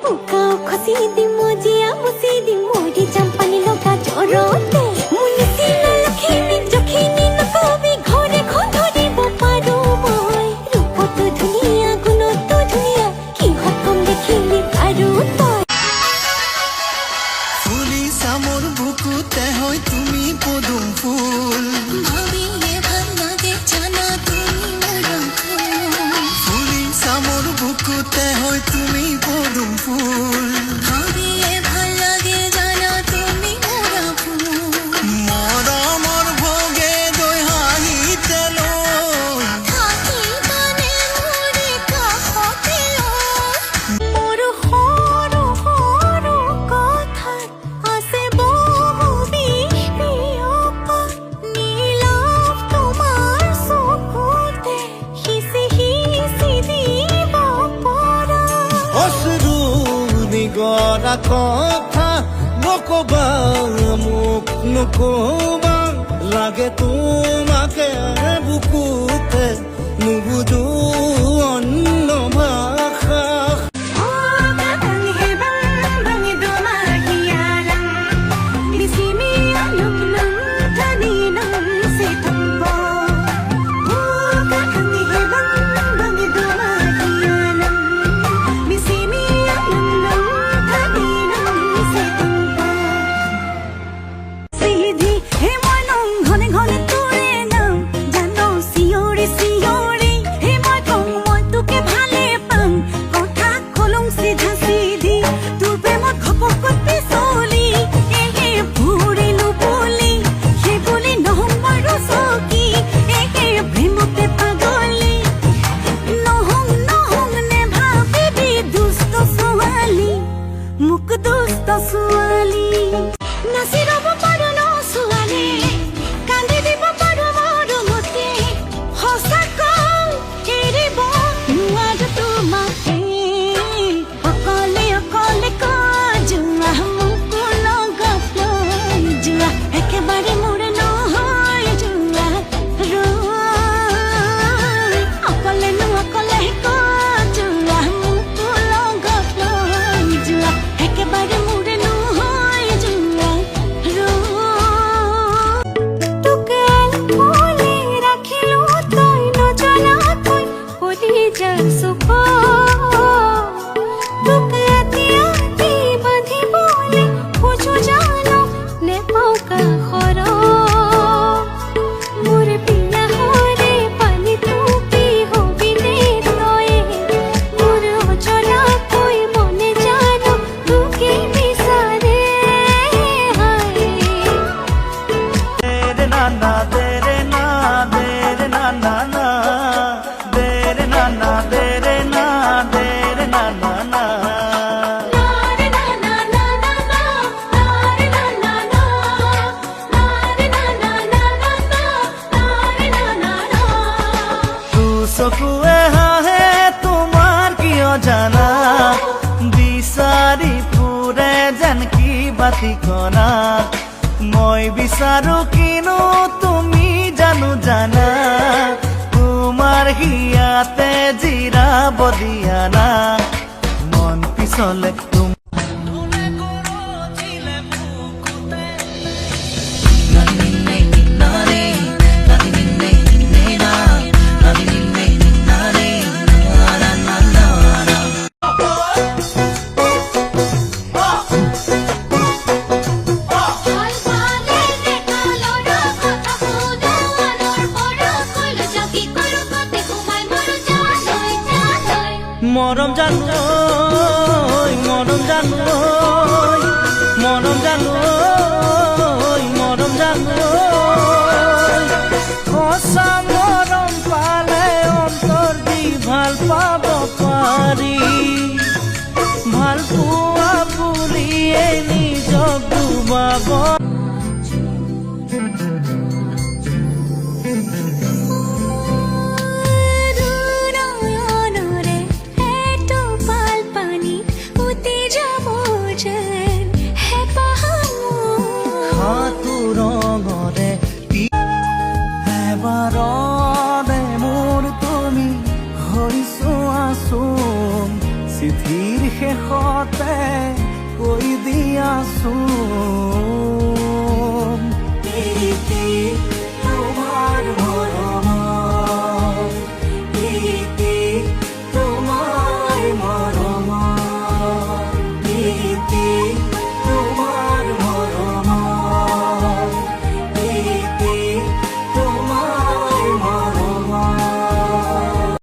উকাও খসি দি মজিয়া মুসি দি মোরি চাম্পানি লগা জরতে মুনিসি ললখিনি জখিনি নকবি ঘরে খধরিব পারো মই রূপত ধুনিয়া গুণত ধুনিয়া কি হতম দেখিলি পারো তই ফুলি সামর বুকুতে হয় তুমি পদুম ফুল ভাবিলে ভাল লাগে জানা তুমি মোর ফুল ফুলি সামর বুকুতে হয় তুমি পদুম ফুল ভাবিলে ভাল লাগে জানা তুমি মোর ফুল মৰমৰ ভোগে দৈ হাঁহিতে লৈ থাকি গানে মোৰে কাষতে মোৰ সৰু সৰু কথাত আছে বহু বিস্ময়কৰ নীলাভ তোমাৰ চকুতে সিঁচি সিঁচি দিব পৰা অশ্ৰু নিগৰা কথা নকবা মোক নকবা লাগে তোমাকে বুকুতে নুবুজো অন্য ভাষা মুখ দুষ্ট ছোৱালী নাচি ৰব পাৰো ন ছোৱালী কান্দি দিব পাৰো মৰমতে সঁচাকৈ এৰিব নোৱাৰো তোমাকে অকলে অকলে যোৱা মোক লগত লৈ যোৱা একেবাৰে মোৰ নহয় যোৱা অকলে অকলে যোৱা মোক লগত লৈ যোৱা একেবাৰে মোৰ নহয় যোৱা তোকে আলপলে ৰাখিলো তই নজনাকৈ কৰি যাইছো তোকে এতিয়া কি বান্ধিবলে খোজো জানো নেপাওঁ কাষৰ মোৰ পিয়া হৰে পানী টুপি হবিনে তই মোৰ অজনাকৈ মনে জানো তোকে বিচাৰে তেৰে নানা তেৰে না তেৰে নানা না তেৰে নানা তেৰে না তেৰে নানা না চকুৱে হাহে তোমাৰ কিয় জানা বিচাৰি ফুৰে যেন কি বাতিকনা মই বিচাৰো কিনো তুমি জানো জানা তোমাৰ হিয়াতে জিৰাব দিয়া না মন পিছলে মৰম জানো মৰম জানো মৰম জানো মৰম জানো সঁচা মৰম পালে অন্তৰ দি ভাল পাব পাৰি ভাল পোৱা বুলিয়ে নিজক ডুবাব এবাৰৰে মোৰ তুমি ধৰিছো আচোন চিঠিৰ শেষত কৈ দিয়াচোন